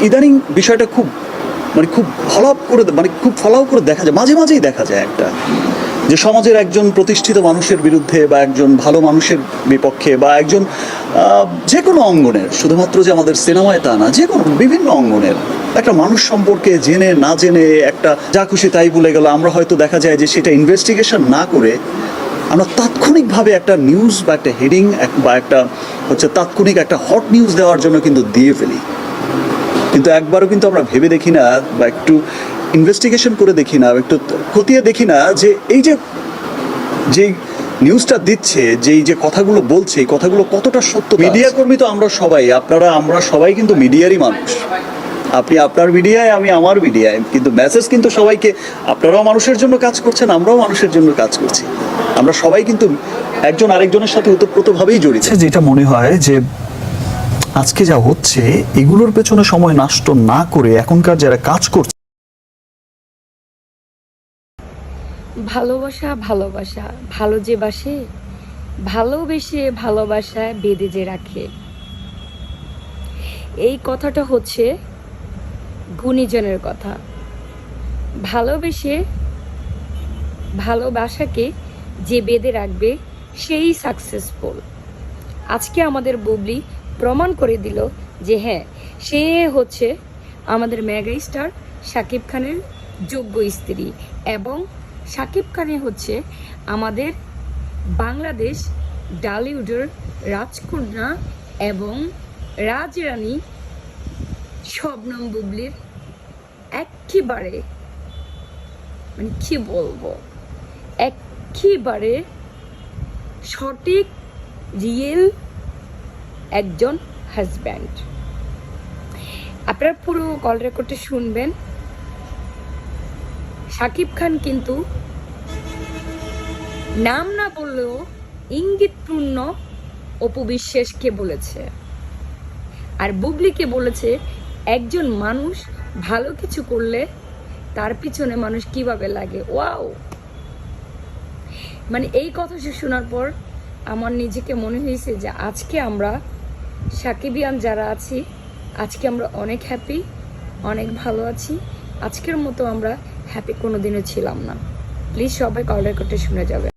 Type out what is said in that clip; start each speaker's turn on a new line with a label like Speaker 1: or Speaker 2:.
Speaker 1: ইদানিং বিষয়টা খুব খুব ফলাও করে দেখা যায়, মাঝে মাঝেই দেখা যায় একটা যে সমাজের একজন প্রতিষ্ঠিত মানুষের বিরুদ্ধে বা একজন ভালো মানুষের বিপক্ষে বা একজন যে কোনো অঙ্গনের, শুধুমাত্র যে আমাদের সিনেমায় তা না, যে কোনো বিভিন্ন অঙ্গনের একটা মানুষ সম্পর্কে জেনে না জেনে একটা যা খুশি তাই বলে গেল, আমরা হয়তো দেখা যায় যে সেটা ইনভেস্টিগেশন না করে আমরা তাৎক্ষণিকভাবে একটা নিউজ বা একটা হেডিং বা একটা তাৎক্ষণিক একটা হট নিউজ দেওয়ার জন্য কিন্তু দিয়ে ফেলি। কিন্তু একবারও কিন্তু আমরা ভেবে দেখি না বা একটু ইনভেস্টিগেশন করে দেখি না, একটু খতিয়ে দেখি না যে এই যে নিউজটা দিচ্ছে, যে কথাগুলো বলছে, এই কথাগুলো কতটা সত্য। মিডিয়া কর্মী তো আমরা সবাই, আমরা সবাই কিন্তু মিডিয়ারই মানুষ। আপনি আপনার মিডিয়ায়, আমি আমার মিডিয়ায়, কিন্তু মেসেজ কিন্তু সবাইকে, আপনারাও মানুষের জন্য কাজ করছেন, আমরাও মানুষের জন্য কাজ করছি। আমরা সবাই কিন্তু একজন আরেকজনের সাথে ওতপ্রোতভাবেই জড়িত। যেটা মনে হয় যে আজকে যা হচ্ছে এগুলোর পেছনে সময় নষ্ট না করে এখনকার যারা কাজ করছে,
Speaker 2: ভালোবাসা ভালোবাসা ভালো যে বাসে, ভালোবেসে ভালোবাসায় বেঁধে যে রাখে, এই কথাটা হচ্ছে গুণীজনের কথা। ভালোবেসে ভালোবাসাকে যে বেঁধে রাখবে সেই সাকসেসফুল। আজকে আমাদের বুবলি প্রমাণ করে দিল যে হ্যাঁ, সে হচ্ছে আমাদের মেগা স্টার শাকিব খানের যোগ্য স্ত্রী, এবং শাকিব খানে হচ্ছে আমাদের বাংলাদেশ ডালিউডের রাজকন্যা এবং রাজরানী শবনম বুবলির একেবারে কি বলবো, একেবারে সঠিক রিয়েল একজন হাজব্যান্ড। আপনারা পুরো কল রেকর্ডটা শুনবেন। শাকিব খান কিন্তু নাম না বললেও ইঙ্গিতপূর্ণ অপু বিশ্বাসকে বলেছে, আর বুবলিকে বলেছে একজন মানুষ ভালো কিছু করলে তার পিছনে মানুষ কিভাবে লাগে। ওয়াও, এই কথা শোনার পর আমার নিজেকে মনে হয়েছে যে আজকে আমরা সাকিবিয়ান যারা আছি, আজকে আমরা অনেক হ্যাপি, অনেক ভালো আছি। আজকের মতো আমরা হ্যাপি কোনোদিনও ছিলাম না। প্লিজ সবাই কল রেকর্ডটা শুনে যাবে।